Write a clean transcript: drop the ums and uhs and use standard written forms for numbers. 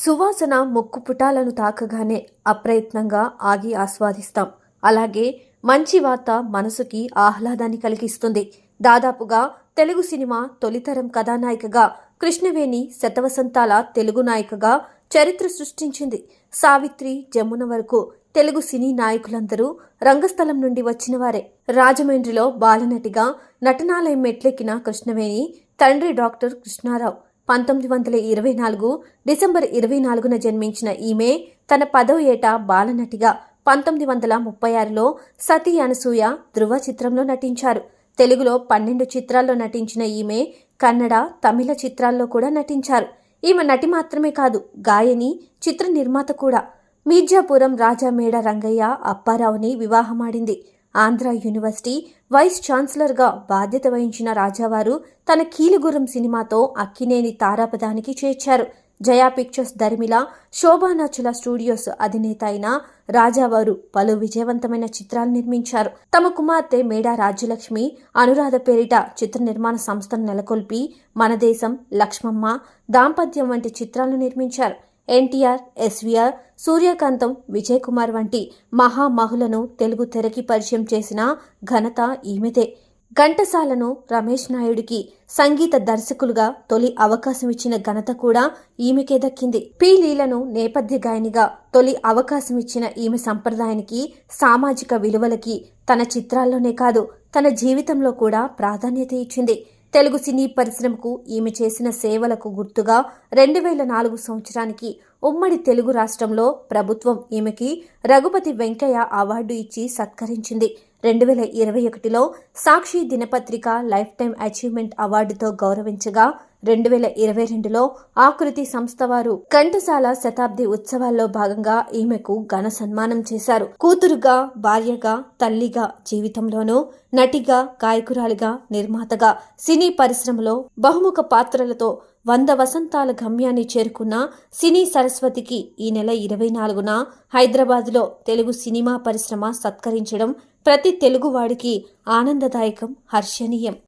సువాసన ముక్కు పుటాలను తాకగానే అప్రయత్నంగా ఆగి ఆస్వాదిస్తాం. అలాగే మంచి వార్త మనసుకి ఆహ్లాదాన్ని కలిగిస్తుంది. దాదాపుగా తెలుగు సినిమా తొలితరం కథానాయికగా కృష్ణవేణి శతవసంతాల తెలుగు నాయికగా చరిత్ర సృష్టించింది. సావిత్రి, జమున వరకు తెలుగు సినీ నాయకులందరూ రంగస్థలం నుండి వచ్చినవారే. రాజమండ్రిలో బాలనటిగా నటనాలయం మెట్లెక్కిన కృష్ణవేణి తండ్రి డాక్టర్ కృష్ణారావు. 1924 డిసెంబర్ 24న జన్మించిన ఈమె తన 10వ ఏట బాలనటిగా 1936లో సతీ అనసూయ ధృవ చిత్రంలో నటించారు. తెలుగులో 12 చిత్రాల్లో నటించిన ఈమె కన్నడ, తమిళ చిత్రాల్లో కూడా నటించారు. ఈమె నటి మాత్రమే కాదు, గాయని, చిత్ర నిర్మాత కూడా. మీర్జాపురం రాజా మేడ రంగయ్య అప్పారావుని వివాహమాడింది. ఆంధ్ర యూనివర్సిటీ వైస్ ఛాన్సలర్గా బాధ్యత వహించిన రాజావారు తన కీలుగుర్రం సినిమాతో అక్కినేని తారాపదానికి చేర్చారు. జయా పిక్చర్స్ దరిమిల, శోభానాచుల స్టూడియోస్ అధినేత అయిన రాజావారు పలు విజయవంతమైన చిత్రాలు నిర్మించారు. తమ కుమార్తె మేడా రాజ్యలక్ష్మి అనురాధ పేరిట చిత్ర నిర్మాణ సంస్థను నెలకొల్పి మనదేశం, లక్ష్మమ్మ, దాంపత్యం వంటి చిత్రాలను నిర్మించారు. ఎన్టీఆర్, ఎస్వీఆర్, సూర్యకాంతం, విజయ్ కుమార్ వంటి మహామహులను తెలుగు తెరకి పరిచయం చేసిన ఘనత ఈమెదే. ఘంటసాలను, రమేష్ నాయుడికి సంగీత దర్శకులుగా తొలి అవకాశం ఇచ్చిన ఘనత కూడా ఈమెకే దక్కింది. పి లీలను నేపథ్య గాయనిగా తొలి అవకాశం ఇచ్చిన ఈమె సంప్రదాయానికి, సామాజిక విలువలకి తన చిత్రాల్లోనే కాదు తన జీవితంలో కూడా ప్రాధాన్యత ఇచ్చింది. తెలుగు సినీ పరిశ్రమకు ఈమె చేసిన సేవలకు గుర్తుగా 2004 సంవత్సరానికి ఉమ్మడి తెలుగు రాష్ట్రంలో ప్రభుత్వం ఈమెకి రఘుపతి వెంకయ్య అవార్డు ఇచ్చి సత్కరించింది. 2021లో సాక్షి దినపత్రిక లైఫ్ టైం అచీవ్మెంట్ అవార్డుతో గౌరవించగా 2022లో ఆకృతి సంస్థ వారు ఘంటసాల శతాబ్ది ఉత్సవాల్లో భాగంగా ఈమెకు ఘన సన్మానం చేశారు. కూతురుగా, భార్యగా, తల్లిగా, జీవితంలోనూ నటిగా, గాయకురాలిగా, నిర్మాతగా సినీ పరిశ్రమలో బహుముఖ పాత్రలతో 100 వసంతాల గమ్యాన్ని చేరుకున్న సినీ సరస్వతికి ఈ నెల 24న హైదరాబాద్లో తెలుగు సినిమా పరిశ్రమ సత్కరించడం ప్రతి తెలుగువాడికి ఆనందదాయకం, హర్షణీయం.